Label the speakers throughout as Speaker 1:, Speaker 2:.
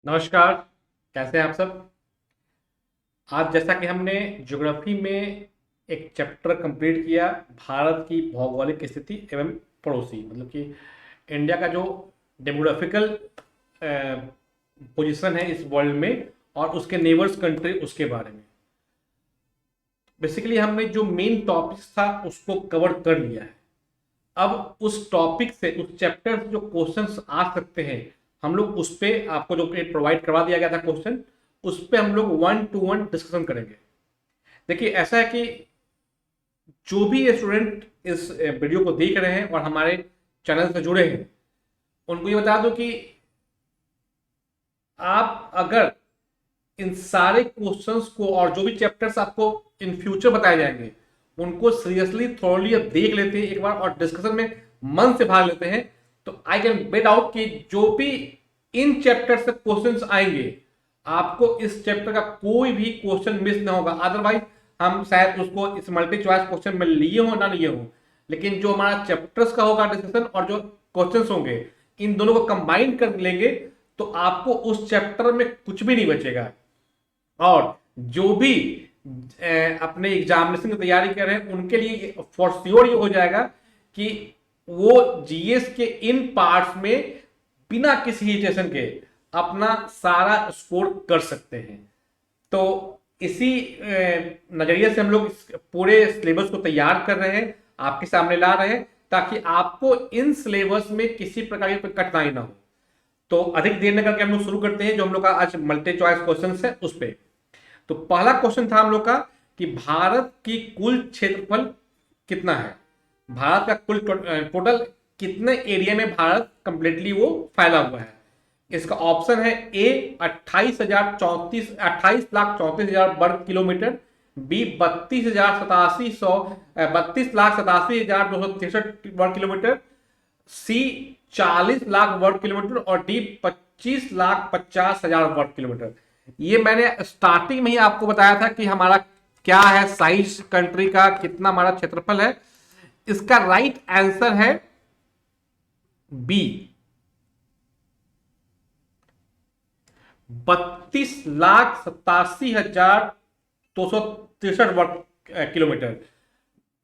Speaker 1: नमस्कार। कैसे हैं आप सब। आज जैसा कि हमने ज्योग्राफी में एक चैप्टर कंप्लीट किया, भारत की भौगोलिक स्थिति एवं पड़ोसी, मतलब कि इंडिया का जो डेमोग्राफिकल पोजीशन है इस वर्ल्ड में और उसके नेबर्स कंट्री उसके बारे में बेसिकली हमने जो मेन टॉपिक्स था उसको कवर कर लिया है। अब उस टॉपिक से, उस चैप्टर से जो क्वेश्चंस आ सकते हैं, हम लोग उस पे आपको जो प्रोवाइड करवा दिया गया था क्वेश्चन, उस पे हम लोग 1-to-1 डिस्कशन करेंगे। देखिए ऐसा है कि जो भी स्टूडेंट इस वीडियो को देख रहे हैं और हमारे चैनल से जुड़े हैं, उनको ये बता दो कि आप अगर इन सारे क्वेश्चंस को और जो भी चैप्टर्स आपको इन फ्यूचर बताए जाएंगे उनको सीरियसली थॉरली अब देख लेते हैं एक बार और डिस्कशन में मन से भाग लेते हैं, तो आई कैन बेट आउट कि जो भी इन चैप्टर से क्वेश्चंस आएंगे आपको इस चैप्टर का कोई भी क्वेश्चन मिस ना होगा। अदरवाइज हम शायद उसको इस मल्टी चॉइस क्वेश्चन में लिए हो ना लिए हो, लेकिन जो हमारा चैप्टर्स का होगा डिस्कशन और जो क्वेश्चंस होंगे इन दोनों को कंबाइन कर लेंगे तो आपको उस चैप्टर में कुछ भी नहीं बचेगा। और जो भी अपने एग्जामिनेशन की तैयारी कर रहे हैं उनके लिए फॉर श्योर ये हो जाएगा कि वो जीएस के इन पार्ट्स में बिना किसी हिचेशन के अपना सारा स्कोर कर सकते हैं। तो इसी नजरिए से हम लोग इस पूरे सिलेबस को तैयार कर रहे हैं, आपके सामने ला रहे हैं, ताकि आपको इन सिलेबस में किसी प्रकार की कठिनाई ना हो। तो अधिक देर न करके हम लोग शुरू करते हैं जो हम लोग का आज मल्टी चॉइस क्वेश्चन है उस पर। तो पहला क्वेश्चन था हम लोग का कि भारत की कुल क्षेत्रफल कितना है, भारत का कुल टोटल कितने एरिया में भारत कंप्लीटली वो फैला हुआ है। इसका ऑप्शन है ए 28,34,000 वर्ग किलोमीटर, बी 32,87,263 वर्ग किलोमीटर, सी 40 लाख वर्ग किलोमीटर और डी 25,50,000 वर्ग किलोमीटर। ये मैंने स्टार्टिंग में ही आपको बताया था कि हमारा क्या है साइज, कंट्री का कितना हमारा क्षेत्रफल है। इसका राइट आंसर है बी 32,87,263 वर्ग किलोमीटर,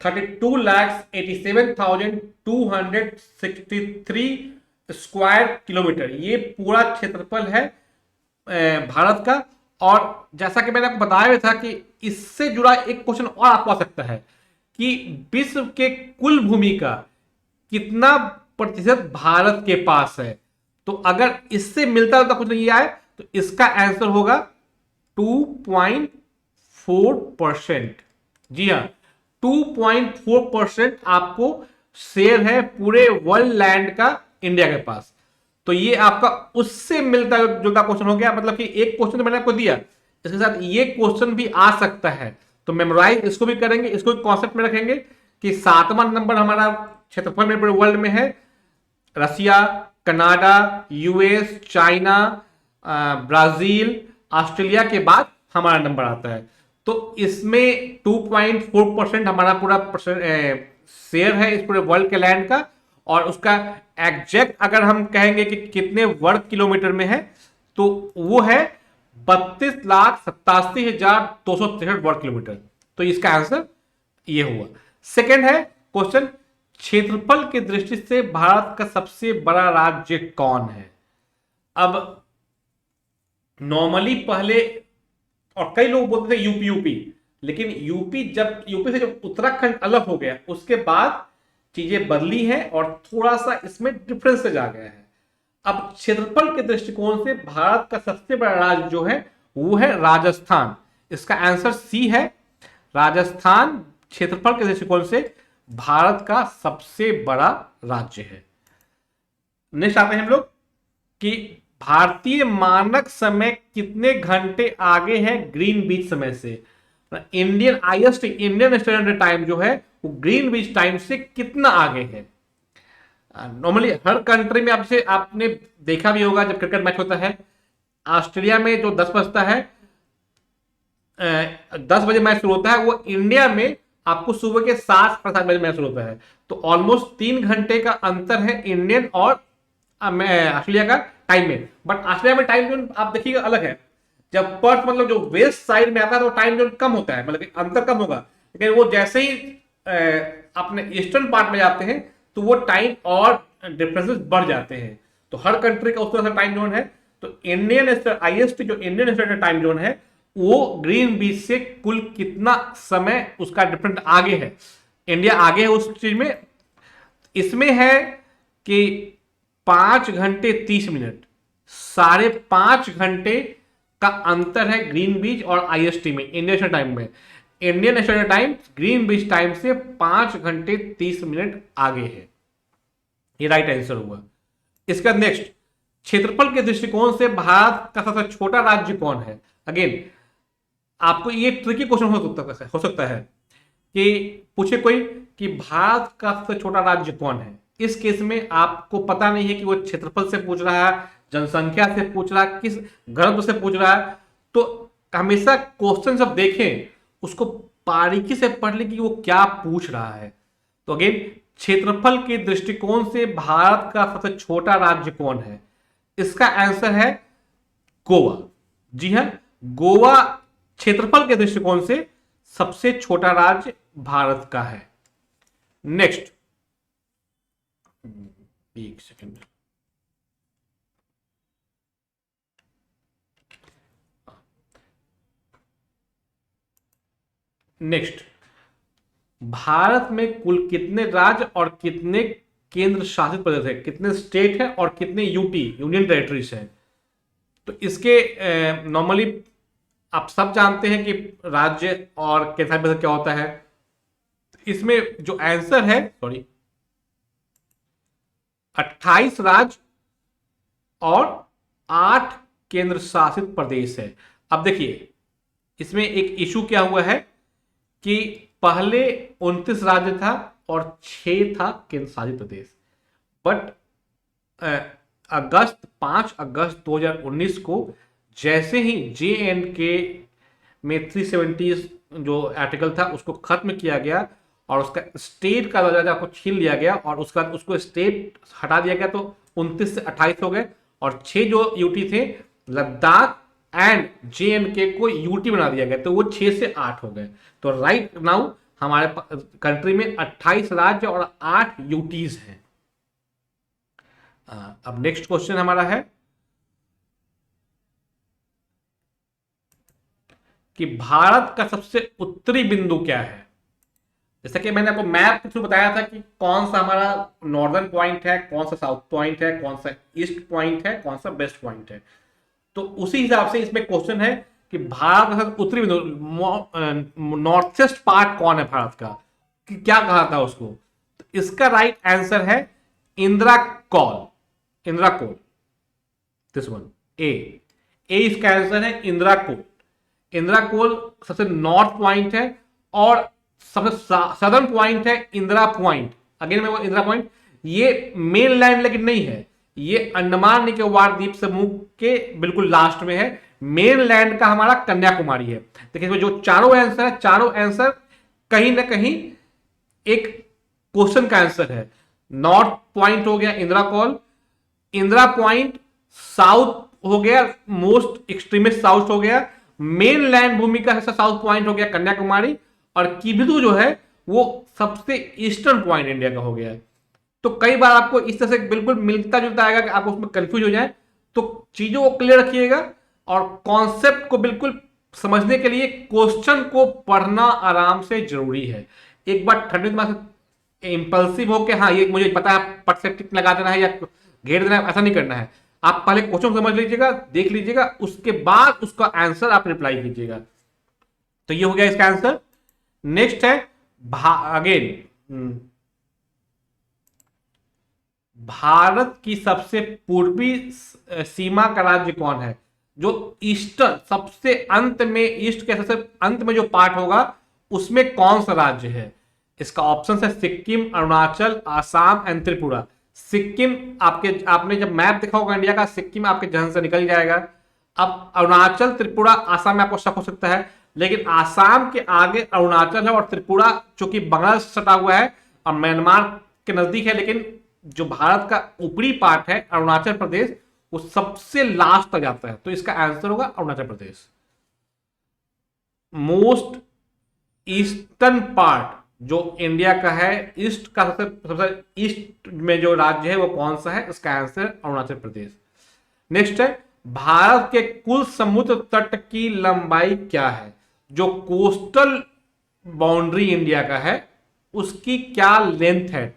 Speaker 1: 32,87,263 स्क्वायर किलोमीटर। ये पूरा क्षेत्रफल है भारत का। और जैसा कि मैंने आपको बताया था कि इससे जुड़ा एक क्वेश्चन और आपको आ सकता है कि विश्व के कुल भूमि का कितना प्रतिशत भारत के पास है। तो अगर इससे मिलता जुलता कुछ नहीं आए तो इसका आंसर होगा 2.4%। जी हाँ, 2.4% आपको शेयर है पूरे वर्ल्ड लैंड का इंडिया के पास। तो ये आपका उससे मिलता जुलता क्वेश्चन हो गया, मतलब कि एक क्वेश्चन तो मैंने आपको दिया, इसके साथ ये क्वेश्चन भी आ सकता है। तो मेमोराइज इसको भी करेंगे, इसको कॉन्सेप्ट में रखेंगे कि 7वां नंबर हमारा क्षेत्रफल में पूरे वर्ल्ड में है Russia, Canada, US, China, Brazil, Australia के बाद हमारा नंबर आता है। तो इसमें 2.4% हमारा पूरा शेयर है इस पूरे वर्ल्ड के लैंड का। और उसका एग्जैक्ट अगर हम कहेंगे कि कितने वर्ग किलोमीटर में है तो वो है 32,87,263 वर्ग किलोमीटर। तो इसका आंसर ये हुआ। सेकंड है क्वेश्चन, क्षेत्रफल की दृष्टि से भारत का सबसे बड़ा राज्य कौन है। अब नॉर्मली पहले और कई लोग बोलते थे यूपी यूपी, लेकिन यूपी से जब उत्तराखंड अलग हो गया उसके बाद चीजें बदली हैं और थोड़ा सा इसमें डिफरेंसेज आ गया है। अब क्षेत्रफल के दृष्टिकोण से भारत का सबसे बड़ा राज्य जो है वो है राजस्थान। इसका आंसर सी है, राजस्थान क्षेत्रफल के दृष्टिकोण से भारत का सबसे बड़ा राज्य है। नेक्स्ट आते हैं हम लोग कि भारतीय मानक समय कितने घंटे आगे है ग्रीनविच समय से। Indian IST, Indian standard time जो है वो ग्रीनविच टाइम से कितना आगे है। नॉर्मली हर कंट्री में आपसे आपने देखा भी होगा जब क्रिकेट मैच होता है, ऑस्ट्रेलिया में जो 10 बजता है 10 बजे मैच शुरू होता है, वो इंडिया में आपको सुबह के 7-7 बजे मैच शुरू होता है। तो ऑलमोस्ट 3 घंटे का अंतर है इंडियन और ऑस्ट्रेलिया का टाइम में, बट ऑस्ट्रेलिया में टाइम जोन आप देखिएगा अलग है। जब पर्थ मतलब जो वेस्ट साइड में आता है तो टाइम जोन कम होता है, मतलब कि अंतर कम होगा, लेकिन वो जैसे ही अपने ईस्टर्न पार्ट में जाते हैं तो वो टाइम और डिफरेंसेस बढ़ जाते हैं। तो हर कंट्री का उस तरह से टाइम जोन है। तो इंडियन आईएसटी जो इंडियन स्टैंडर्ड टाइम जोन है वो ग्रीन बीच से कुल कितना समय उसका डिफरेंट आगे है, इंडिया आगे है उस चीज में। इसमें है कि 5 घंटे 30 मिनट, 5.5 घंटे का अंतर है ग्रीन बीच और आईएसटी में, इंडियन स्टैंडर्ड टाइम में। इंडियन स्टैंडर्ड टाइम ग्रीन बीच टाइम से 5 घंटे 30 मिनट आगे है। ये राइट आंसर हुआ। इसका नेक्स्ट, क्षेत्रफल के दृष्टिकोण से भारत का सबसे छोटा राज्य कौन है? अगेन आपको ये ट्रिकी क्वेश्चन हो सकता है कि पूछे कोई कि भारत का सबसे छोटा राज्य कौन है। इस केस में आपको पता नहीं है कि वो क्षेत्रफल से पूछ रहा है, जनसंख्या से पूछ रहा है, किस घनत्व से पूछ रहा है। तो हमेशा क्वेश्चन जब देखें उसको बारीकी से पढ़ ले कि वो क्या पूछ रहा है। तो अगेन क्षेत्रफल के दृष्टिकोण से भारत का सबसे छोटा राज्य कौन है? इसका आंसर है गोवा। जी हां, गोवा क्षेत्रफल के दृष्टिकोण से सबसे छोटा राज्य भारत का है। नेक्स्ट, एक सेकंड, नेक्स्ट, भारत में कुल कितने राज्य और कितने केंद्र शासित प्रदेश है, कितने स्टेट है और कितने यूटी यूनियन टेरिटरीज है? तो इसके नॉर्मली आप सब जानते हैं कि राज्य और केंद्र शासित प्रदेश क्या होता है। इसमें जो आंसर है, सॉरी, 28 राज्य और 8 केंद्र शासित प्रदेश है। अब देखिए इसमें एक इशू क्या हुआ है कि पहले 29 राज्य था और 6 था केंद्र शासित प्रदेश, बट 5 अगस्त 2019 को जैसे ही JNK में 370 जो आर्टिकल था उसको खत्म किया गया और उसका स्टेट का दर्जा को छीन लिया गया और उसको स्टेट हटा दिया गया, तो 29 से 28 हो गए और 6 जो यूटी थे लद्दाख एंड JNK को यूटी बना दिया गया, तो वो 6 से 8 हो गए। तो राइट नाउ हमारे कंट्री में 28 राज्य और 8 यूटीज हैं। अब नेक्स्ट क्वेश्चन हमारा है कि भारत का सबसे उत्तरी बिंदु क्या है? जैसा कि मैंने आपको मैप के थ्रू बताया था कि कौन सा हमारा नॉर्दर्न पॉइंट है, कौन सा साउथ पॉइंट है, कौन सा ईस्ट पॉइंट है, कौन सा वेस्ट पॉइंट है। तो उसी हिसाब से इसमें क्वेश्चन है कि भारत का उत्तरी बिंदु, नॉर्थ ईस्ट पार्ट कौन है भारत का, कि क्या कहा था उसको? तो इसका राइट आंसर है Indira col, Indira col, this one A इसका आंसर है इंदिरा कोल। इंदिरा कोल सबसे नॉर्थ पॉइंट है और सबसे सदर्न पॉइंट है इंदिरा पॉइंट। अगेन मैं वो इंदिरा पॉइंट, ये मेन लैंड लेकिन नहीं है, ये अंडमान निकोबार द्वीप समूह के बिल्कुल लास्ट में है। मेन लैंड का हमारा कन्याकुमारी है। देखिए जो चारों आंसर है, चारों आंसर कहीं ना कहीं एक क्वेश्चन का आंसर है। नॉर्थ पॉइंट हो गया Indira col, Indira point south हो गया, मोस्ट एक्सट्रीमिस्ट साउथ हो गया, मेन लैंड भूमि का हिस्सा साउथ पॉइंट हो गया कन्याकुमारी, और किबिधु जो है वो सबसे ईस्टर्न पॉइंट इंडिया का हो गया है। तो कई बार आपको इस तरह से बिल्कुल मिलता जुलता आएगा कि आप उसमें कंफ्यूज हो जाए, तो चीजों को क्लियर रखिएगा और कॉन्सेप्ट को बिल्कुल समझने के लिए क्वेश्चन को पढ़ना आराम से जरूरी है। एक बार ठंडे दिमाग से इंपल्सिव हो के हाँ ये मुझे पता है पट से टिक लगा देना है या घेर देना है, ऐसा नहीं करना है। आप पहले क्वेश्चन समझ लीजिएगा, देख लीजिएगा, उसके बाद उसका आंसर आप रिप्लाई कीजिएगा। तो ये हो गया इसका आंसर। नेक्स्ट है अगेन, भारत की सबसे पूर्वी सीमा का राज्य कौन है? जो ईस्टर्न सबसे अंत में, ईस्ट के सबसे अंत में जो पार्ट होगा उसमें कौन सा राज्य है? इसका ऑप्शन है सिक्किम, अरुणाचल, आसाम एंड त्रिपुरा। सिक्किम आपने जब मैप देखा होगा इंडिया का, सिक्किम आपके जहन से निकल जाएगा। अब अरुणाचल, त्रिपुरा, आसाम में आपको शक हो सकता है, लेकिन आसाम के आगे अरुणाचल है और त्रिपुरा चूंकि बांग्लादेश से सटा हुआ है और म्यांमार के नजदीक है, लेकिन जो भारत का ऊपरी पार्ट है अरुणाचल प्रदेश वो सबसे लास्ट तक जाता है, तो इसका आंसर होगा Arunachal Pradesh. Most eastern part जो इंडिया का है, ईस्ट का सबसे सबसे ईस्ट में जो राज्य है वो कौन सा है, इसका आंसर अरुणाचल प्रदेश। नेक्स्ट है, भारत के कुल समुद्र तट की लंबाई क्या है? जो कोस्टल बाउंड्री इंडिया का है उसकी क्या लेंथ है?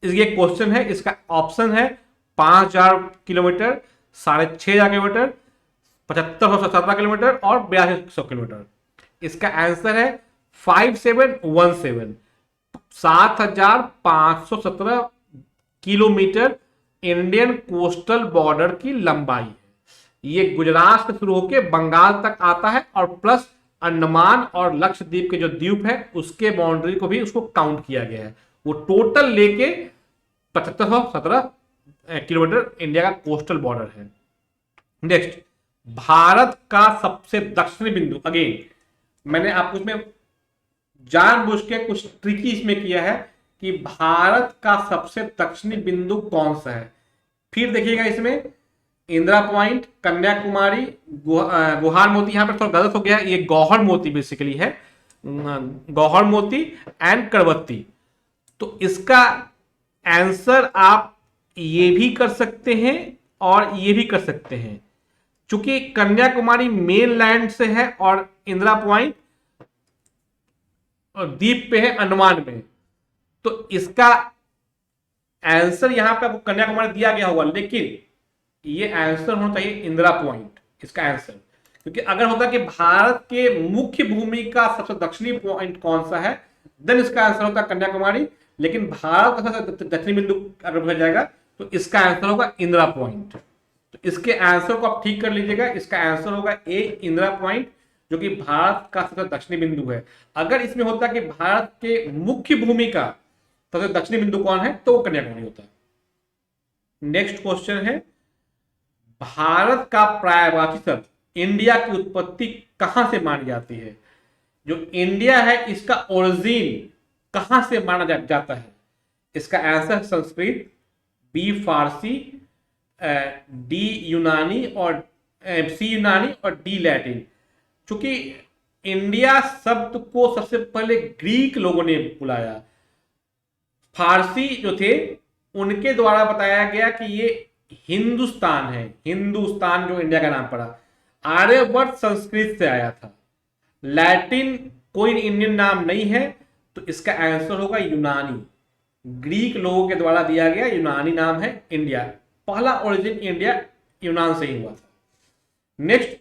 Speaker 1: ये क्वेश्चन है, इसका ऑप्शन है 5,000 किलोमीटर, 6,500 किलोमीटर, 7,517 किलोमीटर और 8,200 किलोमीटर। इसका आंसर है 5717, 7,517 किलोमीटर इंडियन कोस्टल बॉर्डर की लंबाई है। ये गुजरात से शुरू होकर बंगाल तक आता है और प्लस अंडमान और लक्षद्वीप के जो द्वीप है उसके बाउंड्री को भी उसको काउंट किया गया है। वो टोटल लेके 7,517 किलोमीटर इंडिया का कोस्टल बॉर्डर है। नेक्स्ट, भारत का सबसे दक्षिणी बिंदु, अगेन मैंने आपको इसमें जानबूझ के कुछ ट्रिकी इसमें किया है कि भारत का सबसे दक्षिणी बिंदु कौन सा है। फिर देखिएगा इसमें इंदिरा पॉइंट, कन्याकुमारी, गुहार मोती, यहां पर थोड़ा गलत हो गया, ये गौहर मोती बेसिकली है, गौहर मोती एंड करवत्ती। तो इसका आंसर आप ये भी कर सकते हैं और ये भी कर सकते हैं। चूंकि कन्याकुमारी मेन लैंड से है और इंदिरा पॉइंट और द्वीप पे है अंडमान में, तो इसका आंसर यहां पे आपको कन्याकुमारी दिया गया होगा, लेकिन ये आंसर होना चाहिए इंदिरा पॉइंट इसका आंसर। क्योंकि अगर होता कि भारत के मुख्य भूमि का सबसे दक्षिणी पॉइंट कौन सा है, देन इसका आंसर होता कन्याकुमारी, लेकिन भारत का सबसे दक्षिणी बिंदु अगर हो जाएगा तो इसका आंसर होगा इंदिरा पॉइंट। तो इसके आंसर को आप ठीक कर लीजिएगा, इसका आंसर होगा ए इंदिरा पॉइंट, जो कि भारत का सबसे दक्षिणी बिंदु है। अगर इसमें होता कि भारत के मुख्य भूमि का सबसे दक्षिणी बिंदु कौन है तो वो कन्याकुमारी होता है। नेक्स्ट क्वेश्चन है, भारत का पर्यायवाची शब्द इंडिया की उत्पत्ति कहां से मानी जाती है? जो इंडिया है इसका ओरिजिन कहां से माना जाता है? इसका आंसर संस्कृत, बी फारसी, डी यूनानी और सी यूनानी और डी लैटिन। चूंकि इंडिया शब्द को सबसे पहले ग्रीक लोगों ने बुलाया, फारसी जो थे उनके द्वारा बताया गया कि ये हिंदुस्तान है, हिंदुस्तान जो इंडिया का नाम पड़ा। आर्यभट्ट संस्कृत से आया था, लैटिन कोई इंडियन नाम नहीं है, तो इसका आंसर होगा यूनानी। ग्रीक लोगों के द्वारा दिया गया यूनानी नाम है इंडिया। पहला ओरिजिन इंडिया यूनान से ही हुआ था। नेक्स्ट,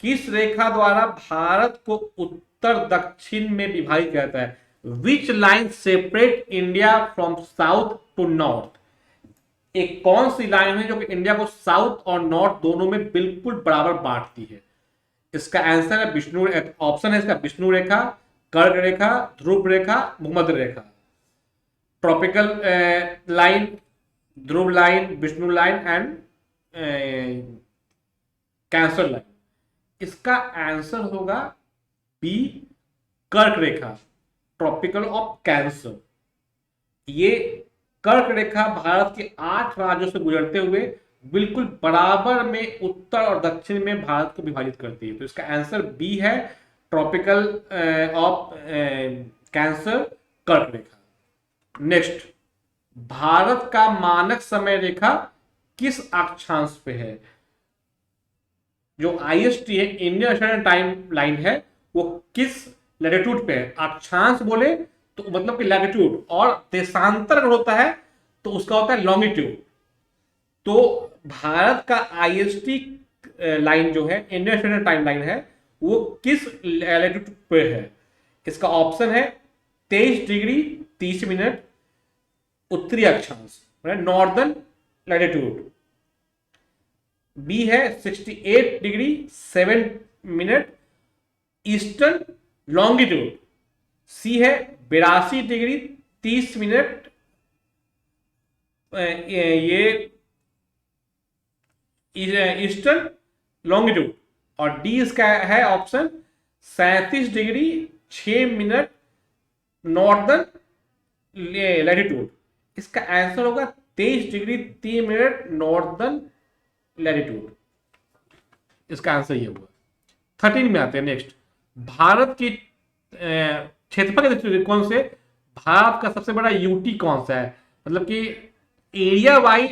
Speaker 1: किस रेखा द्वारा भारत को उत्तर दक्षिण में विभाजित किया जाता है? Which line separate India from south to north? एक कौन सी लाइन है जो कि इंडिया को साउथ और नॉर्थ दोनों में बिल्कुल बराबर बांटती है? इसका आंसर है विष्णु, ऑप्शन है इसका विष्णु रेखा, कर्क रेखा, ध्रुव रेखा, भूमध्य रेखा। ट्रॉपिकल लाइन, ध्रुव line, Vishnu line and cancer line. इसका आंसर होगा बी कर्क रेखा, ट्रॉपिकल ऑफ कैंसर। ये कर्क रेखा भारत के 8 राज्यों से गुजरते हुए बिल्कुल बराबर में उत्तर और दक्षिण में भारत को विभाजित करती है। तो इसका आंसर बी है, ट्रॉपिकल ऑफ कैंसर, कर्क रेखा। नेक्स्ट, भारत का मानक समय रेखा किस अक्षांश पे है? जो IST है, इंडियन स्टैंडर्ड टाइम लाइन है, वो किस लैटिट्यूड पे है? अक्षांश बोले तो मतलब कि लैटिट्यूड, और देशांतर अगर होता है तो उसका होता है लॉन्गिट्यूड। तो भारत का IST लाइन जो है, इंडियन स्टैंडर्ड टाइम लाइन है, वो किस लैटिट्यूड पे है? इसका ऑप्शन है 23 डिग्री 30 मिनट उत्तरी अक्षांश, नॉर्दर्न लैटिट्यूड। बी है 68 डिग्री 7 मिनट ईस्टर्न लॉन्गिट्यूड। सी है 82 डिग्री 30 मिनट ये ईस्टर्न लॉन्गिट्यूड। और डी इसका है option 37 degree 6 minute northern latitude. इसका आंसर होगा 23 डिग्री 3 मिनट नॉर्दर्न लैटिट्यूड। इसका आंसर ये हुआ। 13 में आते हैं नेक्स्ट। भारत की क्षेत्रफल के दृष्टिकोण से भारत का सबसे बड़ा यूटी कौन सा है, मतलब कि एरिया वाइज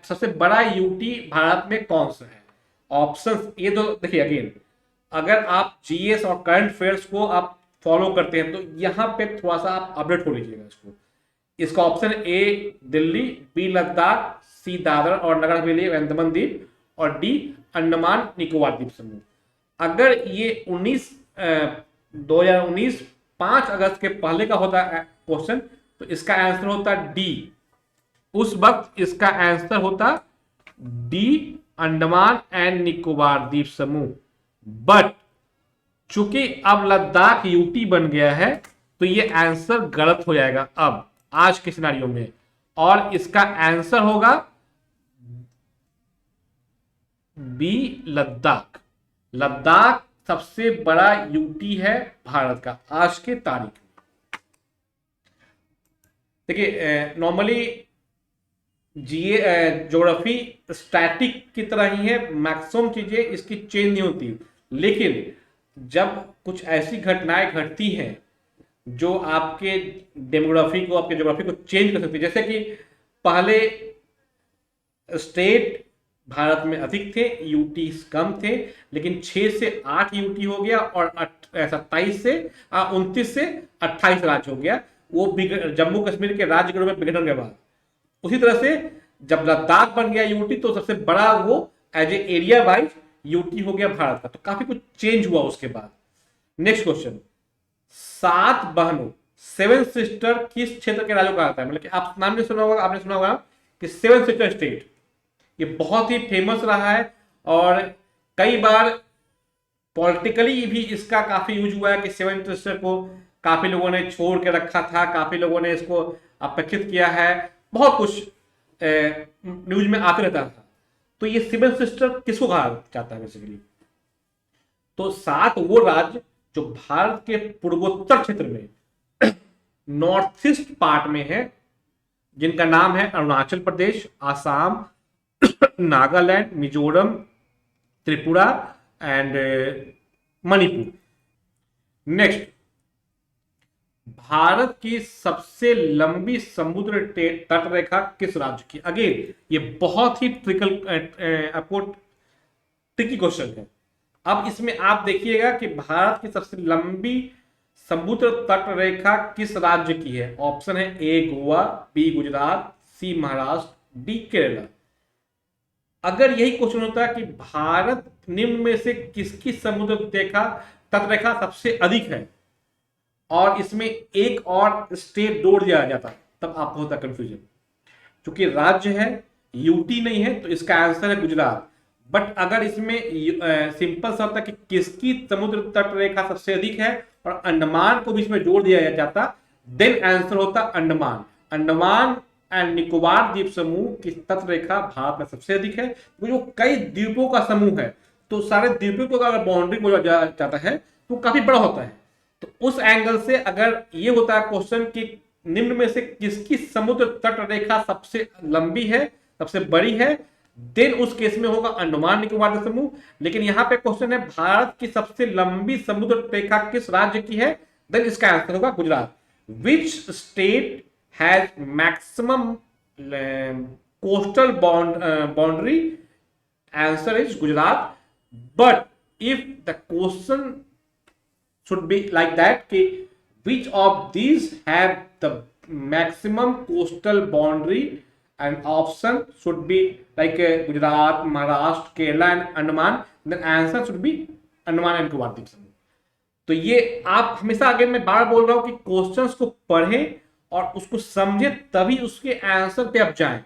Speaker 1: सबसे बड़ा यूटी भारत में कौन सा है। ऑप्शन ये तो देखिए, अगेन अगर आप जीएस और करंट अफेयर्स को आप फॉलो करते हैं तो यहां पे थोड़ा सा आप अपडेट हो लीजिएगा इसको। इसका option A Delhi, B Ladakh, C Dadra और नगर हवेली अंडमान द्वीप और डी अंडमान निकोबार द्वीप समूह। अगर ये 2019 5 अगस्त के पहले का होता क्वेश्चन तो इसका आंसर होता डी। उस वक्त इसका आंसर होता डी अंडमान एंड निकोबार द्वीप समूह। बट चूंकि अब लद्दाख यूटी बन गया है तो ये आंसर गलत हो जाएगा अब आज के सिनारियो में, और इसका आंसर होगा बी लद्दाख। लद्दाख सबसे बड़ा यूटी है भारत का आज के तारीख में। देखिए नॉर्मली ज्योग्राफी स्टैटिक की तरह ही है, मैक्सिमम चीजें इसकी चेंज नहीं होती, लेकिन जब कुछ ऐसी घटनाएं घटती हैं जो आपके डेमोग्राफी को, आपके ज्योग्राफी को चेंज कर सकती है, जैसे कि पहले स्टेट भारत में अधिक थे, यूटी कम थे, लेकिन 6 से 8 यूटी हो गया और 27 से 29 से 28 राज्य हो गया, वो जम्मू कश्मीर के राज्य के रूप में विघटन के बाद। उसी तरह से जब लद्दाख बन गया यूटी तो सबसे बड़ा वो as a area wise UT हो गया भारत का। तो काफी कुछ चेंज हुआ उसके बाद। नेक्स्ट क्वेश्चन, 7 बहनों 7 सिस्टर किस क्षेत्र के राज्यों का आता है, मतलब कि आप नाम नहीं सुना होगा, आपने सुना होगा कि 7 सिस्टर स्टेट, ये बहुत ही फेमस रहा है और कई बार पॉलिटिकली भी इसका काफी यूज हुआ है कि 7 सिस्टर को काफी लोगों ने छोड़ के रखा था, काफी लोगों ने इसको अपेक्षित किया है, बहुत कुछ न्यूज में आते रहता था। तो ये 7 सिस्टर किसको कहा जाता है बेसिकली, तो 7 वो राज्य जो भारत के पूर्वोत्तर क्षेत्र में नॉर्थ ईस्ट पार्ट में है, जिनका नाम है अरुणाचल प्रदेश, आसाम, नागालैंड, मिजोरम, त्रिपुरा एंड मणिपुर। नेक्स्ट, भारत की सबसे लंबी समुद्र तट रेखा किस राज्य की। अगेन ये बहुत ही ट्रिकी क्वेश्चन है। अब इसमें आप देखिएगा कि भारत की सबसे लंबी समुद्र तट रेखा किस राज्य की है। ऑप्शन है ए गोवा, बी गुजरात, सी महाराष्ट्र, डी केरला। अगर यही क्वेश्चन होता है कि भारत निम्न में से किसकी समुद्र तट रेखा सबसे अधिक है और इसमें एक और स्टेट जोड़ दिया जाता, तब आपको होता कंफ्यूजन। क्योंकि राज्य है, यूटी नहीं है, तो इसका आंसर है गुजरात। बट अगर इसमें सिंपल सा होता कि किसकी समुद्र तट रेखा सबसे अधिक है और अंडमान को भी इसमें जोड़ दिया जाता, देन आंसर होता अंडमान। अंडमान एंड निकोबार द्वीप समूह की तट रेखा भारत में सबसे अधिक है, जो कई द्वीपों का समूह है, तो सारे द्वीपों को अगर बाउंड्री बोला जाता है तो काफी बड़ा होता है। तो उस एंगल से अगर ये होता है क्वेश्चन कि निम्न में से किसकी समुद्र तट रेखा सबसे लंबी है, सबसे बड़ी है, देन उस केस में होगा अंडमान निकोबार द्वीप समूह। लेकिन यहां पे क्वेश्चन है भारत की सबसे लंबी समुद्र रेखा किस राज्य की है, देन इसका आंसर होगा Gujarat. Which state has maximum coastal boundary, answer is Gujarat. But if the question should be like that कि which of these have the maximum coastal boundary, and option should be like Gujarat, Maharashtra, Kerala and Andaman, then answer should be Andaman and Nicobar द्वीप समूह। तो ये आप हमेशा आगे मैं बार बोल रहा हूं कि क्वेश्चंस को पढ़ें और उसको समझें, तभी उसके आंसर पे आप जाएं।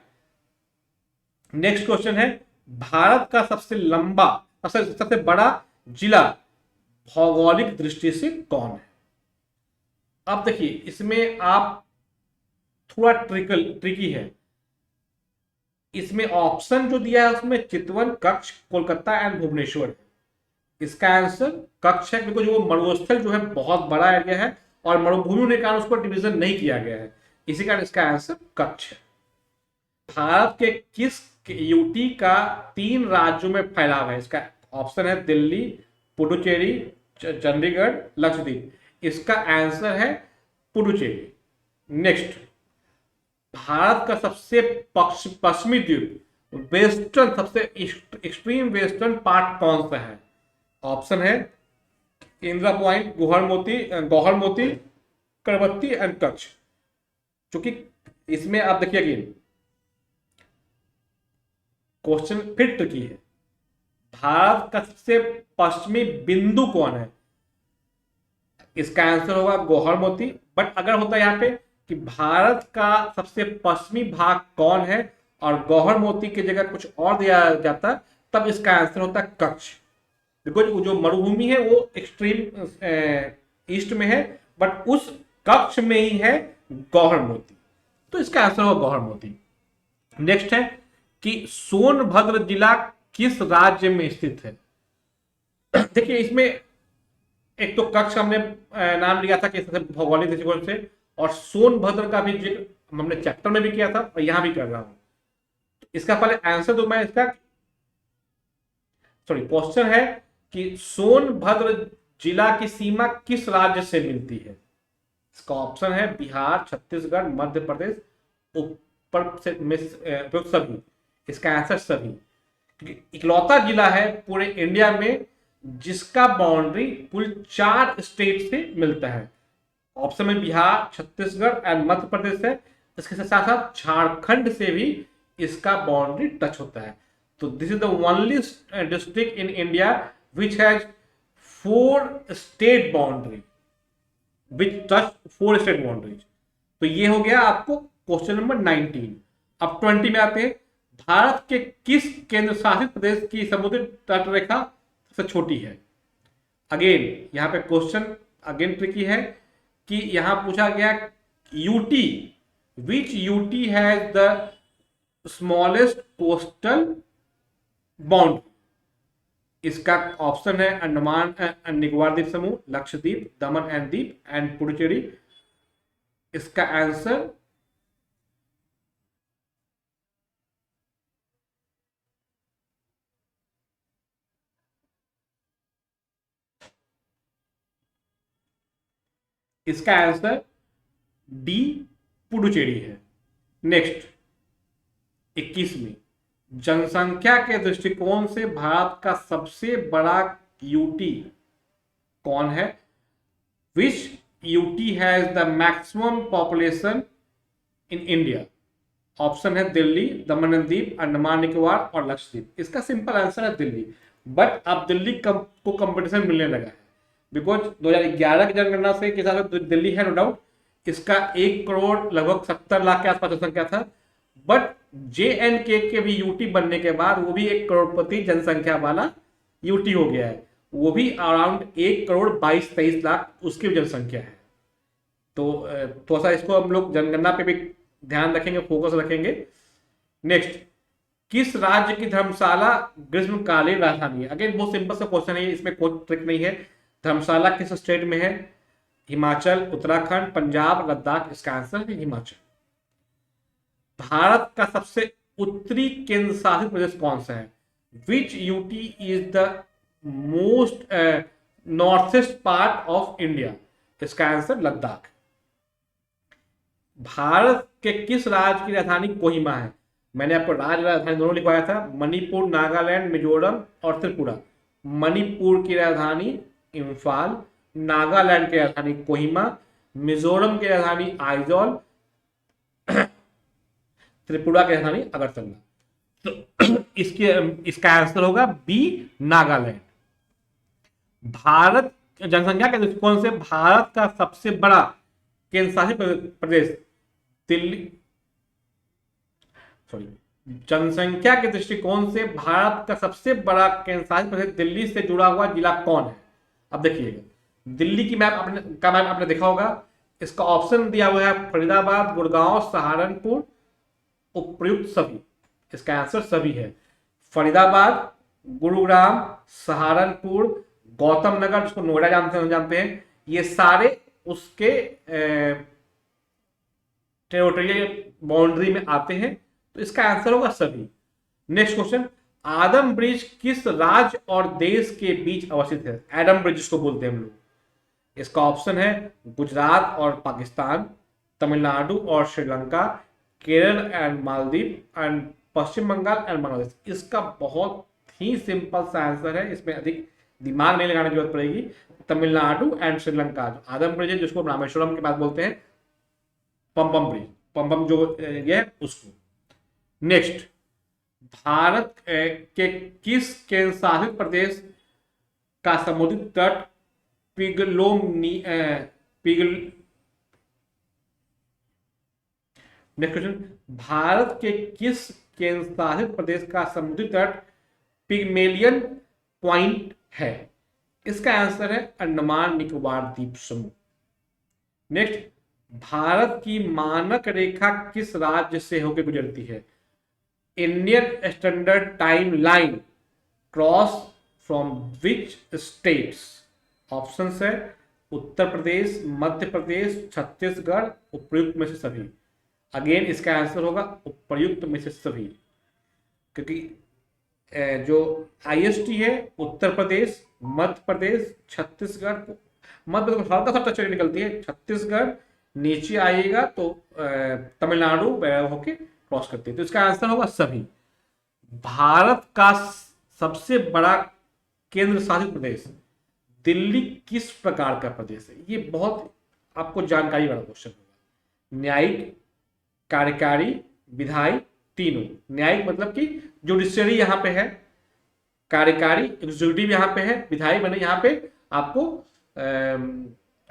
Speaker 1: नेक्स्ट क्वेश्चन है, भारत का सबसे लंबा सबसे बड़ा जिला भौगोलिक दृष्टि से कौन है। अब देखिए इसमें आप थोड़ा ट्रिकी है। इसमें ऑप्शन जो दिया है उसमें चितवन, कच्छ, कोलकाता एंड भुवनेश्वर है। इसका आंसर कच्छ है, बिकॉज वो मरुस्थल जो है बहुत बड़ा एरिया है और मरुभूमि होने के कारण उसको डिवीजन नहीं किया गया है, इसी कारण इसका आंसर कच्छ है। भारत के किस यूटी का 3 राज्यों में फैलाव है? इसका ऑप्शन है दिल्ली, पुडुचेरी, चंडीगढ़, लक्षद्वीप। इसका आंसर है पुडुचेरी। नेक्स्ट, भारत का सबसे पश्चिमी द्वीप, वेस्टर्न, सबसे एक्सट्रीम वेस्टर्न पार्ट कौन सा है? ऑप्शन है इंदिरा पॉइंट, गौहर मोती, करवत्ती एंड कच्छ। क्योंकि इसमें आप देखिए अगेन क्वेश्चन फिर ट्रिकी है। भारत का सबसे पश्चिमी बिंदु कौन है? इसका आंसर होगा गौहर मोती। बट अगर होता है यहाँ पे कि भारत का सबसे पश्चिमी भाग कौन है और गौहर मोती की जगह कुछ और दिया जाता, तब इसका आंसर होता कच्छ। बिकॉज जो मरुभूमि है वो एक्सट्रीम ईस्ट में है, बट उस कच्छ में ही है गौहर मोती, तो इसका आंसर होगा गौहर मोती। नेक्स्ट है कि सोनभद्र जिला किस राज्य में स्थित है? देखिए इसमें एक तो कच्छ हमने नाम लिया था कि भौगोलिक दृष्टिकोण से, और सोनभद्र का भी जिक्र हमने चैप्टर में भी किया था और यहां भी कर रहा हूं। तो इसका पहले आंसर दो, मैं इसका क्वेश्चन है कि सोनभद्र जिला की सीमा किस राज्य से मिलती है? इसका ऑप्शन है बिहार, छत्तीसगढ़, मध्य प्रदेश, ऊपर से सभी। इसका आंसर सभी, क्योंकि इकलौता जिला है पूरे इंडिया में जिसका बाउंड्री कुल 4 स्टेट से मिलता है। ऑप्शन में बिहार, छत्तीसगढ़ एंड मध्य प्रदेश है। इसके साथ साथ झारखंड से भी इसका बाउंड्री टच होता है। तो this is the only district in India which has 4 state boundary, which touch 4 state boundaries. तो ये हो गया आपको क्वेश्चन नंबर 19। अब 20 में आते हैं। भारत के किस केंद्र शासित प्रदेश की समुद्री तट रेखा सबसे छोटी है? अगेन यहां पे क्वेश्चन अगेन ट्रिकी है कि यहां पूछा गया UT, which UT has the smallest coastal boundary. इसका ऑप्शन है अंडमान एंड निकोबार द्वीप समूह, लक्षद्वीप, दमन एंड दीप एंड पुडुचेरी। इसका आंसर डी पुडुचेरी है। नेक्स्ट 21वीं, जनसंख्या के दृष्टिकोण से भारत का सबसे बड़ा यूटी कौन है? Which UT has the maximum population in India? Option है दिल्ली, दमन एंड दीप, अंडमान निकोबार और लक्षद्वीप। इसका सिंपल आंसर है दिल्ली। बट अब दिल्ली को कंपटीशन मिलने लगा है, बिकॉज 2011 की जनगणना से के हिसाब से दिल्ली है नो डाउट, इसका 1 करोड़ लगभग 70 लाख के आसपास जनसंख्या था। बट JNK के भी यूटी बनने के बाद वो भी 1 करोड़पति जनसंख्या वाला यूटी हो गया है। वो भी अराउंड 1 करोड़ 22-23 लाख उसकी भी जनसंख्या है। तो थोड़ा सा इसको हम लोग जनगणना पे भी ध्यान रखेंगे, फोकस रखेंगे। नेक्स्ट, किस राज्य की धर्मशाला ग्रीष्मकालीन राजधानी है? अगेन बहुत सिंपल सा क्वेश्चन है, इसमें कोई ट्रिक नहीं है। धर्मशाला किस स्टेट में है? हिमाचल, उत्तराखंड, पंजाब, लद्दाख। इसका आंसर है हिमाचल। भारत का सबसे उत्तरी केंद्र शासित प्रदेश कौन सा है? Which UT is the most northest part of India? इसका आंसर लद्दाख। भारत के किस राज्य की राजधानी कोहिमा है? मैंने आपको राज्य राजधानी दोनों लिखवाया था, मणिपुर, नागालैंड, मिजोरम और त्रिपुरा। मणिपुर की राजधानी इम्फाल, नागालैंड की राजधानी कोहिमा, मिजोरम की राजधानी आइजॉल, त्रिपुरा की राजधानी अगरतला। तो इसका आंसर होगा बी, नागालैंड। भारत जनसंख्या के दृष्टिकोण से भारत का सबसे बड़ा केंद्र शासित प्रदेश दिल्ली, जनसंख्या के दृष्टिकोण से भारत का सबसे बड़ा केंद्र शासित प्रदेश दिल्ली से जुड़ा हुआ जिला कौन है? अब देखिएगा, दिल्ली की मैप आपने देखा होगा। इसका ऑप्शन दिया हुआ है फरीदाबाद, गुड़गांव, सहारनपुर, उपयुक्त सभी। इसका आंसर सभी है। फरीदाबाद, गुरुग्राम, सहारनपुर, गौतम नगर, जिसको नोएडा जानते हैं, ये सारे उसके टेरिटोरियल बाउंड्री में आते हैं। तो इसका आंसर होगा सभी। नेक्स्ट क्वेश्चन, आदम ब्रिज किस राज्य और देश के बीच अवस्थित है? एडम ब्रिज जिसको बोलते हैं हम लोग। इसका ऑप्शन है गुजरात और पाकिस्तान, तमिलनाडु और Sri Lanka, Kerala and Maldives and Paschim Bengal and Bangladesh. इसका बहुत ही सिंपल सा आंसर है, इसमें अधिक दिमाग नहीं लगाने की जरूरत पड़ेगी। तमिलनाडु एंड श्रीलंका, जो आदम ब्रिज है जिसको रामेश्वरम के बाद बोलते हैं पंपम ब्रिज, पंपम जो ये है उसको। नेक्स्ट, भारत के किस केंद्र शासित प्रदेश का समुद्री तट पिगलोमनी पिगल नेक्स्ट क्वेश्चन, भारत के किस केंद्र शासित प्रदेश का समुद्री तट पिगमेलियन पॉइंट है? इसका आंसर है अंडमान निकोबार द्वीप समूह। नेक्स्ट, भारत की मानक रेखा किस राज्य से होकर गुजरती है? Indian standard time line cross from which states? Options है उत्तर प्रदेश, मध्य प्रदेश, छत्तीसगढ़, उपयुक्त में से सभी। अगेन इसका आंसर होगा उपयुक्त में से सभी, क्योंकि जो आईएसटी है उत्तर प्रदेश, मध्य प्रदेश, छत्तीसगढ़, मध्य प्रदेश हल्का सा टच निकलती है, छत्तीसगढ़ नीचे आएगा तो तमिलनाडु होके क्रॉस करती है, तो इसका आंसर होगा सभी। भारत का सबसे बड़ा केंद्र शासित प्रदेश दिल्ली किस प्रकार का प्रदेश है? ये बहुत आपको जानकारी वाला क्वेश्चन होगा। न्यायिक, कार्यकारी, विधायी, तीनों। न्यायिक मतलब कि जुडिशियरी यहाँ पे है, कार्यकारी एग्जीक्यूटिव यहाँ पे है, विधायी मैंने यहाँ पे आपको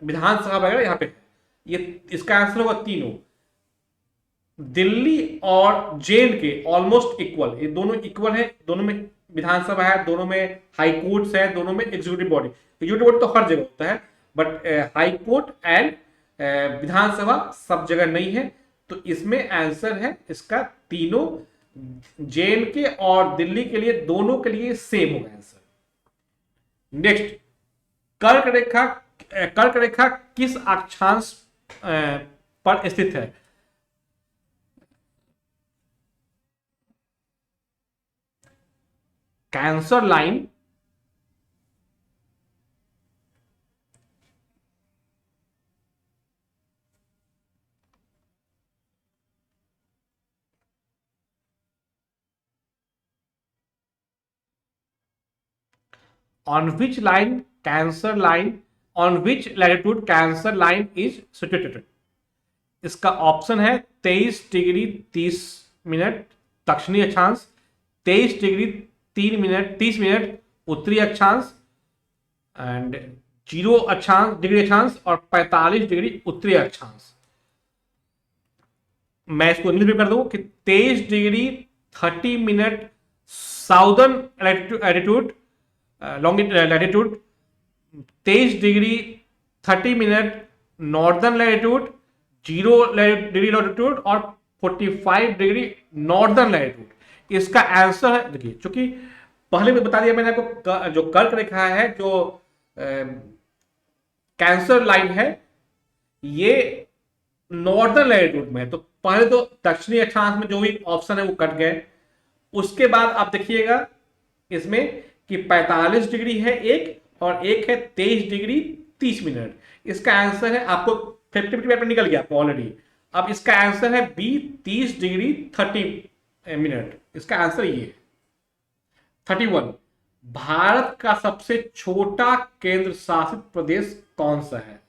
Speaker 1: विधानसभा वगैरह यहाँ पे है। ये इसका आंसर होगा तीनों। दिल्ली और जेएंड के ऑलमोस्ट इक्वल, ये दोनों इक्वल है, दोनों में विधानसभा है, दोनों में हाई कोर्ट्स है, दोनों में एग्जीक्यूटिव बॉडी। एग्जीक्यूटिव बॉडी तो हर जगह होता है, बट हाई कोर्ट एंड विधानसभा सब जगह नहीं है, तो इसमें आंसर है इसका तीनों। जेएंड और दिल्ली के लिए दोनों के लिए सेम होगा आंसर। नेक्स्ट, कर्क रेखा किस अक्षांश पर स्थित है? Cancer line, on which latitude cancer line is situated? इसका ऑप्शन है 23 डिग्री 30 मिनट दक्षिणी अक्षांश, 23 डिग्री 3 मिनट 30 मिनट उत्तरी अक्षांश एंड 0 अक्षांश डिग्री अक्षांश और 45 डिग्री उत्तरी अक्षांश। मैं इसको इंग्लिश में कर दूं कि 23 degree 30 minute southern latitude latitude, 23 degree 30 minute northern latitude, 0 degree latitude और 45 डिग्री नॉर्दर्न लैटिट्यूड। इसका आंसर है, देखिए चूंकि पहले भी बता दिया मैंने आपको, जो कर्क रेखा है, जो कैंसर लाइन है, ये नॉर्दर्न लैटिट्यूड में है, तो पहले तो दक्षिणी अक्षांश में जो भी ऑप्शन है वो कट गए। उसके बाद आप देखिएगा इसमें कि 45 डिग्री है एक और एक है 23 डिग्री 30 मिनट। इसका आंसर है आपको 50 पेपर निकल गया आपको ऑलरेडी। अब इसका आंसर है बी 30 डिग्री 30 मिनट। इसका आंसर ये है 31। भारत का सबसे छोटा केंद्र शासित प्रदेश कौन सा है?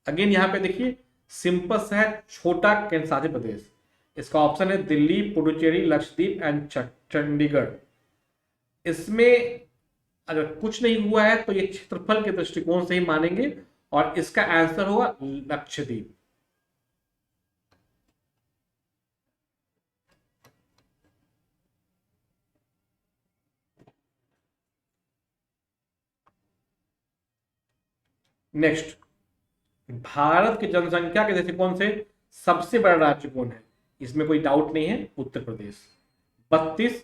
Speaker 1: अगेन यहां पे देखिए सिंपल सा है, छोटा केंद्र शासित प्रदेश। इसका ऑप्शन है दिल्ली, पुडुचेरी, लक्षद्वीप एंड चंडीगढ़। इसमें अगर कुछ नहीं हुआ है तो ये क्षेत्रफल के दृष्टिकोण से ही मानेंगे और इसका आंसर होगा लक्षद्वीप। नेक्स्ट, भारत की जनसंख्या के दृष्टिकोण से सबसे बड़ा राज्य कौन है? इसमें कोई डाउट नहीं है, उत्तर प्रदेश 32।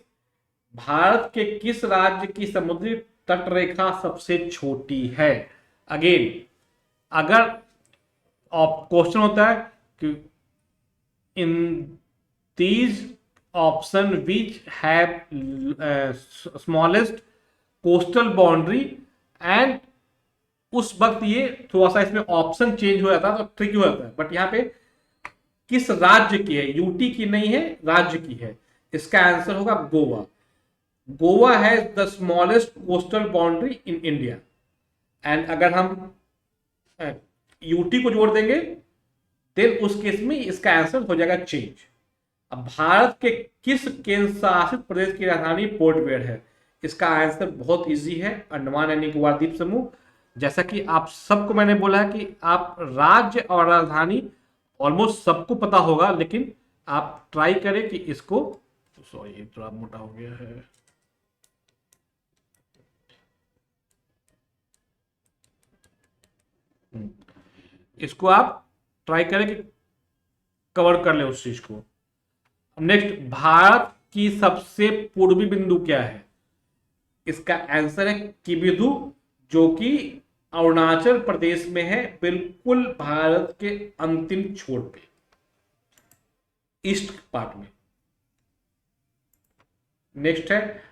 Speaker 1: भारत के किस राज्य की समुद्री तट रेखा सबसे छोटी है? अगेन अगर क्वेश्चन होता है कि in these option which have smallest coastal boundary and उस वक्त ये थोड़ा सा इसमें ऑप्शन चेंज हो जाता है तो ट्रिकी हो जाता है, बट यहाँ पे किस राज्य की है, यूटी की नहीं है, राज्य की है। इसका आंसर होगा Goa. Goa has the smallest coastal boundary in India. And अगर हम यूटी को जोड़ देंगे देन उस केस में इसका आंसर हो जाएगा चेंज। अब भारत के किस केंद्र शासित प्रदेश की राजधानी पोर्ट ब्लेयर है? इसका आंसर बहुत इजी है, अंडमान एंड निकोबार द्वीप समूह। जैसा कि आप सबको मैंने बोला है कि आप राज्य और राजधानी ऑलमोस्ट सबको पता होगा, लेकिन आप ट्राई करें कि इसको, सॉरी थोड़ा मोटा हो गया है, इसको आप ट्राई करें कि कवर कर ले उस चीज को। नेक्स्ट, भारत की सबसे पूर्वी बिंदु क्या है? इसका आंसर है किबिधु, जो कि अरुणाचल प्रदेश में है, बिल्कुल भारत के अंतिम छोर पे, ईस्ट पार्ट में। नेक्स्ट है,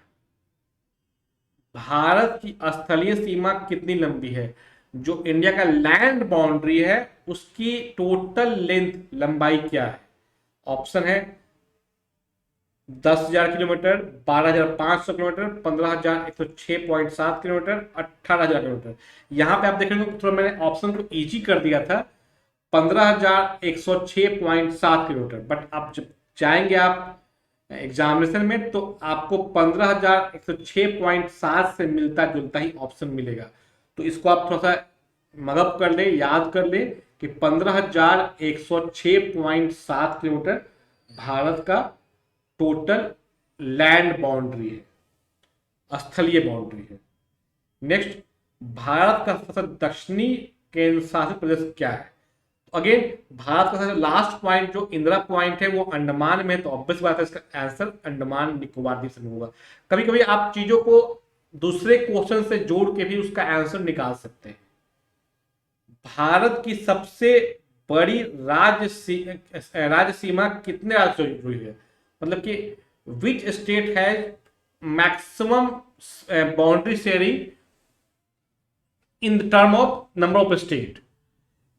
Speaker 1: भारत की स्थलीय सीमा कितनी लंबी है? जो इंडिया का लैंड बाउंड्री है उसकी टोटल लेंथ, लंबाई क्या है? ऑप्शन है 10,000 किलोमीटर, 12,500 किलोमीटर, 15,106.7 किलोमीटर, 18,000 किलोमीटर। यहां पे आप देख रहे हो थोड़ा मैंने ऑप्शन को इजी कर दिया था, 15,106.7 किलोमीटर, बट आप जब जाएंगे आप एग्जामिनेशन में तो आपको 15,106.7 से मिलता जुलता ही ऑप्शन मिलेगा। तो इसको आप थोड़ा सा मगअप कर ले, याद कर ले कि 15,106.7 किलोमीटर भारत का टोटल लैंड बाउंड्री है, स्थलीय बाउंड्री है। नेक्स्ट, भारत का सबसे दक्षिणी केंद्र शासित प्रदेश क्या है? अगेन भारत का सबसे लास्ट पॉइंट जो इंदिरा पॉइंट है वो अंडमान में, तो ऑब्वियस बात है इसका आंसर अंडमान निकोबार द्वीप समूह होगा। कभी कभी आप चीजों को दूसरे क्वेश्चन से जोड़ के भी उसका आंसर निकाल सकते हैं। भारत की सबसे बड़ी राज्य सीमा कितने राज्य से जुड़ी है? मतलब कि which state has maximum boundary sharing in the term of number of state?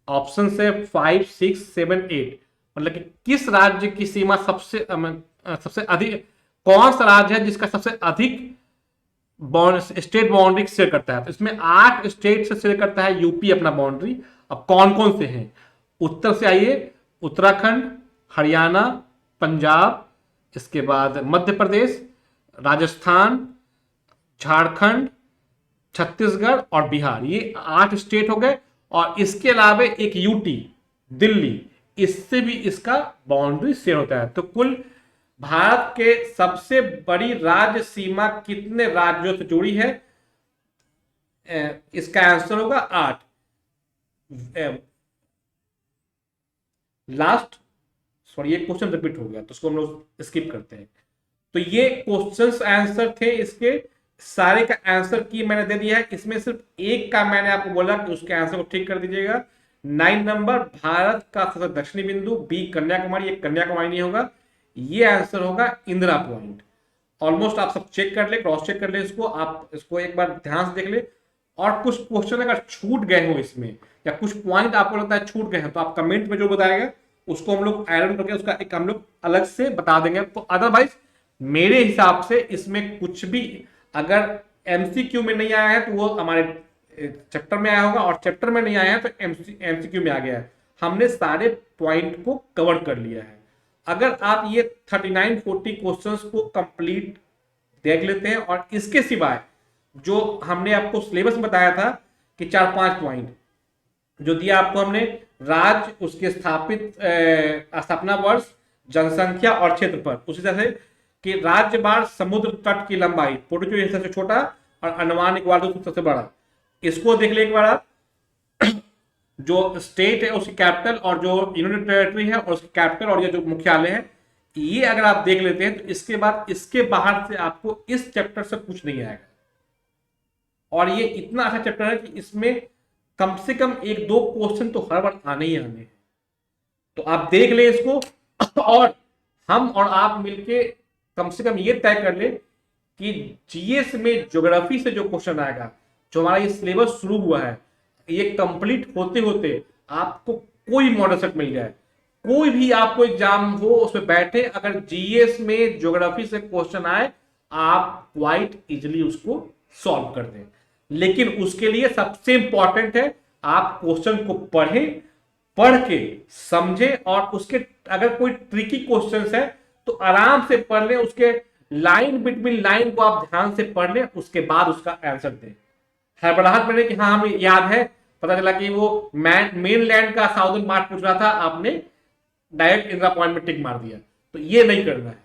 Speaker 1: Option से 5, 6, 7, 8, मतलब कि किस राज्य की सीमा सबसे सबसे अधिक, कौन सा राज्य है जिसका सबसे अधिक स्टेट बाउंड्री शेयर करता है? तो इसमें 8 स्टेट से शेयर करता है यूपी अपना बाउंड्री। अब कौन कौन से हैं? उत्तर से आइए, उत्तराखंड, हरियाणा, पंजाब, इसके बाद मध्य प्रदेश, राजस्थान, झारखंड, छत्तीसगढ़ और बिहार। ये 8 स्टेट हो गए, और इसके अलावा एक यूटी दिल्ली, इससे भी इसका बाउंड्री शेयर होता है। तो कुल भारत के सबसे बड़ी राज्य सीमा कितने राज्यों से जुड़ी है? इसका आंसर होगा 8। लास्ट, सॉरी ये क्वेश्चन रिपीट हो गया तो उसको हम लोग स्किप करते हैं। तो ये क्वेश्चंस आंसर थे इसके, सारे का आंसर की मैंने दे दिया है। इसमें सिर्फ एक का मैंने आपको बोला कि उसके आंसर को ठीक कर दीजिएगा। 9 नंबर, भारत का सबसे दक्षिणी बिंदु, बी कन्याकुमारी, ये कन्याकुमारी नहीं होगा, ये आंसर होगा इंदिरा पॉइंट। ऑलमोस्ट आप सब चेक कर ले, क्रॉस चेक कर ले इसको, आप इसको एक बार ध्यान से देख ले। और कुछ क्वेश्चन अगर छूट गए हो इसमें, या कुछ पॉइंट आपको लगता है छूट गए हैं, तो आप कमेंट में जो बताएगा उसको हम लोग आयरन करके उसका एक हम लोग अलग से बता देंगे। तो अदरवाइज मेरे हिसाब से इसमें कुछ भी अगर एमसीक्यू में नहीं आया है तो वो हमारे चैप्टर में आया होगा, और चैप्टर में नहीं आया है तो एमसीक्यू में आ गया है। हमने सारे पॉइंट को कवर कर लिया है। अगर आप ये 39-40 क्वेश्चंस को कंप्लीट देख लेते हैं, और इसके सिवाय जो हमने आपको सिलेबस में बताया था कि 4-5 पॉइंट जो दिया आपको हमने, राज्य, उसके स्थापना वर्ष, जनसंख्या और क्षेत्रफल, उसी तरह से कि राज्य बार, समुद्र तट की लंबाई, पुडुचेरी सबसे छोटा और अंडमान निकोबार द्वीप सबसे बड़ा, इसको देख ले एक बार आप। जो स्टेट है उसकी कैपिटल, और जो यूनियन टेरिटरी है और उसकी कैपिटल और ये जो मुख्यालय है, ये अगर आप देख लेते हैं तो इसके बाद इसके बाहर से आपको इस चैप्टर से कुछ नहीं आएगा। और ये इतना अच्छा चैप्टर है कि इसमें कम से कम 1-2 क्वेश्चन तो हर बार आने ही आने हैं। तो आप देख ले इसको, और हम और आप मिलके कम से कम ये तय कर ले कि जीएस में ज्योग्राफी से जो क्वेश्चन आएगा, जो हमारा ये सिलेबस शुरू हुआ है, ये कंप्लीट होते होते आपको कोई मॉडल सेट मिल जाए, कोई भी आपको एग्जाम हो उसमें बैठे, अगर जीएस में ज्योग्राफी से क्वेश्चन आए आप क्वाइट इजिली उसको सॉल्व कर दें। लेकिन उसके लिए सबसे इंपॉर्टेंट है आप क्वेश्चन को पढ़ें, पढ़ के समझें, और उसके अगर कोई ट्रिकी क्वेश्चंस है तो आराम से पढ़ लें, उसके लाइन बिटवीन लाइन को आप ध्यान से पढ़ लें, उसके बाद उसका आंसर दें। हड़बड़ाहट में कि हाँ हमें याद है, पता चला कि वो मेन लैंड का साउदर्न पार्ट पूछ रहा था, आपने डायरेक्ट इंदिरा पॉइंट में टिक मार दिया, तो ये नहीं करना है।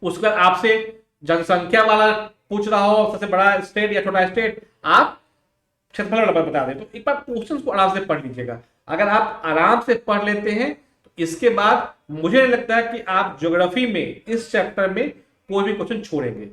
Speaker 1: उसका आपसे जनसंख्या वाला पूछ रहा हो, सबसे बड़ा स्टेट या छोटा स्टेट, आप क्षेत्रफल वाला बता दें, तो एक बार क्वेश्चन को आराम से पढ़ लीजिएगा। अगर आप आराम से पढ़ लेते हैं तो इसके बाद मुझे नहीं लगता है कि आप ज्योग्राफी में इस चैप्टर में कोई भी क्वेश्चन छोड़ेंगे।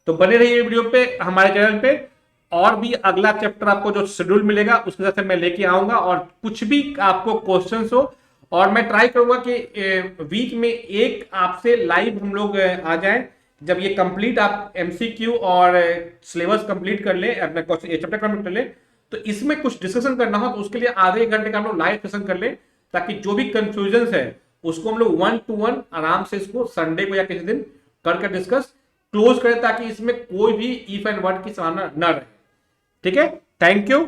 Speaker 1: तो बने रहिए वीडियो पे, हमारे चैनल पे, और भी अगला चैप्टर आपको जो शेड्यूल मिलेगा उसके साथ मैं लेके आऊंगा, और कुछ भी आपको क्वेश्चंस हो, और मैं ट्राई करूंगा कि वीक में एक आपसे लाइव हम लोग आ जाएं, जब ये कंप्लीट आप एमसीक्यू और सिलेबस कंप्लीट कर ले, अपना चैप्टर कंप्लीट कर ले, तो इसमें कुछ डिस्कशन करना हो तो उसके लिए आधे एक घंटे का हम लोग लाइव सेशन कर ले, ताकि जो भी कंफ्यूजन है उसको हम लोग 1-to-1 आराम से इसको संडे को या किसी दिन करके डिस्कस क्लोज करें, ताकि इसमें कोई भी इफ एंड वर्ड की संभावना न रहे। ठीक है, थैंक यू।